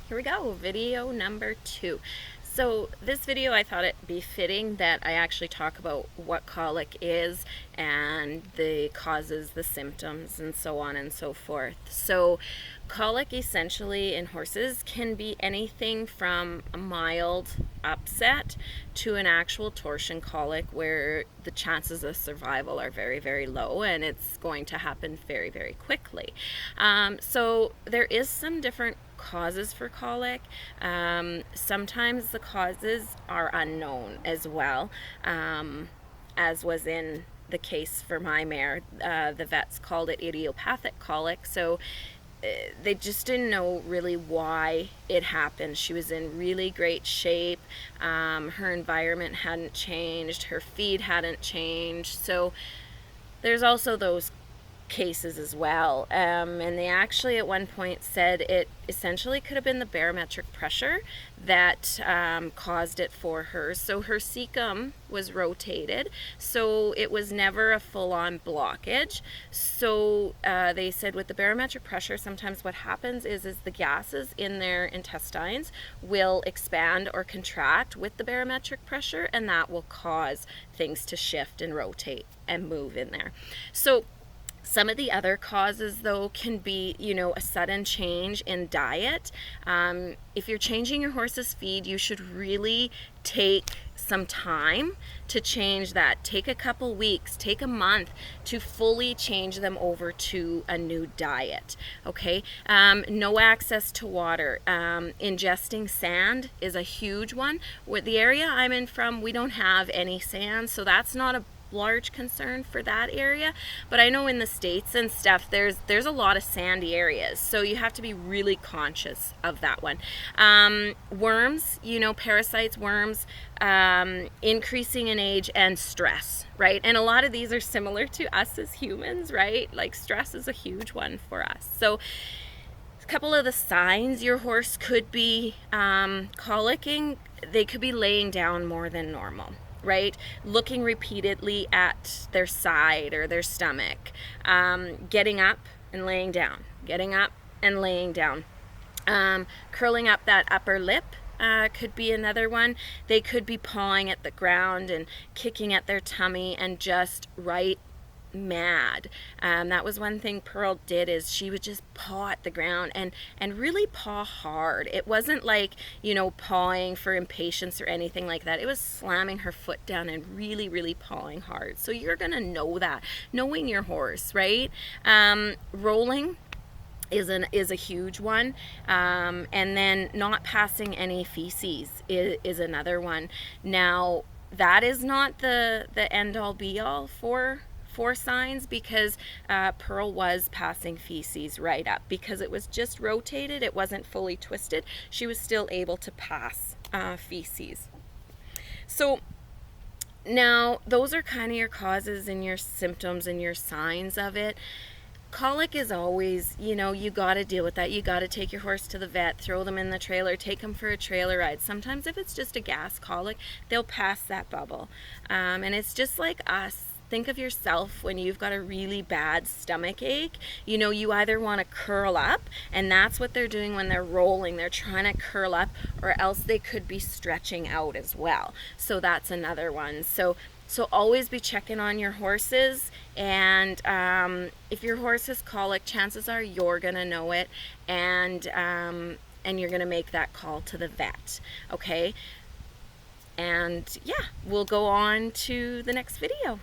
Here we go, video number 2. So this video, I thought it be fitting that I actually talk about what colic is and the causes, the symptoms, and so on and so forth. So colic essentially in horses can be anything from a mild upset to an actual torsion colic where the chances of survival are very, very low, and it's going to happen very, very quickly. So there is some different causes for colic. Sometimes the causes are unknown as well, as was in the case for my mare. The vets called it idiopathic colic, so they just didn't know really why it happened. She was in really great shape. Her environment hadn't changed. Her feed hadn't changed. So there's also those cases as well. And they actually at one point said it essentially could have been the barometric pressure that caused it for her. So her cecum was rotated, so it was never a full-on blockage. So they said with the barometric pressure, sometimes what happens is the gases in their intestines will expand or contract with the barometric pressure, and that will cause things to shift and rotate and move in there. So some of the other causes, though, can be, a sudden change in diet. If you're changing your horse's feed, you should really take some time to change that. Take a couple weeks, take a month to fully change them over to a new diet, okay? No access to water. Ingesting sand is a huge one. With the area I'm in from, we don't have any sand, so that's not a large concern for that area, but I know in the States and stuff there's a lot of sandy areas, so you have to be really conscious of that one. Worms, parasites, worms, increasing in age, and stress, right? And a lot of these are similar to us as humans, right? Like stress is a huge one for us. So a couple of the signs your horse could be colicking: they could be laying down more than normal, right? Looking repeatedly at their side or their stomach, getting up and laying down, getting up and laying down, curling up that upper lip. Could be another one. They could be pawing at the ground and kicking at their tummy and just right mad. That was one thing Pearl did, is she would just paw at the ground and really paw hard. It wasn't like, pawing for impatience or anything like that. It was slamming her foot down and really, really pawing hard. So you're gonna know that, knowing your horse, right? Rolling is a huge one, and then not passing any feces is another one. Now that is not the end all be all for signs, because Pearl was passing feces right up. Because it was just rotated, it wasn't fully twisted, she was still able to pass feces. So now those are kind of your causes and your symptoms and your signs of it. Colic is always, you got to deal with that. You got to take your horse to the vet, throw them in the trailer, take them for a trailer ride. Sometimes if it's just a gas colic, they'll pass that bubble. And it's just like us. Think of yourself when you've got a really bad stomach ache. You either want to curl up, and that's what they're doing when they're rolling. They're trying to curl up, or else they could be stretching out as well. So that's another one. So always be checking on your horses, and if your horse has colic, chances are you're gonna know it, and you're gonna make that call to the vet, okay? And yeah, we'll go on to the next video.